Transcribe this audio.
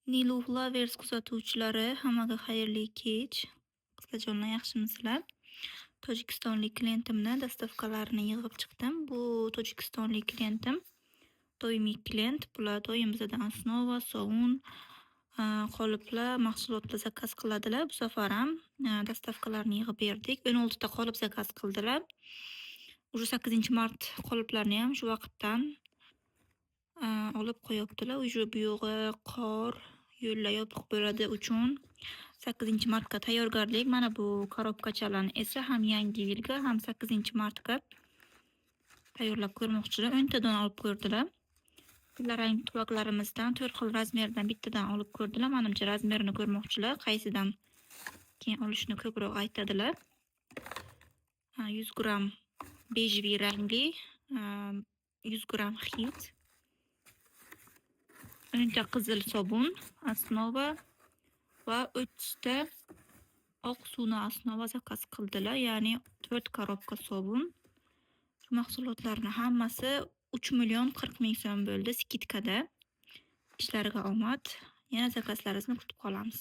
Nilu Lovers kuzatuvchilari, hammaga xayrli kech. Qizlarjonlar, yaxshimisizlar? Tojikistonlik klientimni dastavkalarini yig'ib chiqdim. Bu tojikistonlik klientim doimiy klient. Bular doim bizdan osnova, sovun, qoliplar, mahsulotlar zakaz qiladilar. Bu safar ham dastavkalarni yig'ib berdik. 16 ta qolip zakaz qildilar. Уже 8-mart qoliplarni ham shu vaqtdan olib qo'yibdilar. Уже buyog'i qor, yo'llar yopiq bo'ladi uchun 8-martga tayyorgarlik. Mana bu korobkachalarni esa ham yangi yilga, ham 8-martga tayyorlab ko'rmoqchilar. 10 tadan olib ko'rdilar. Tillarang tuvaklarimizdan 4 xil razmerdan bittadan olib ko'rdilar. Menimcha razmerini ko'rmoqchilar. Qaysidan keyin olishni ko'proq aytadilar. 100 gram bejviy rangli, 100 gram hit, 10 ta qizil sobun osnova va 30 ta oq suvni osnova zakaz qildilar. Ya'ni 4 korobka sobun. Shu mahsulotlarning hammasi 3,40,000 so'm bo'ldi skidkada. Ishlariga omad. Yana zakazlaringizni kutib qolamiz.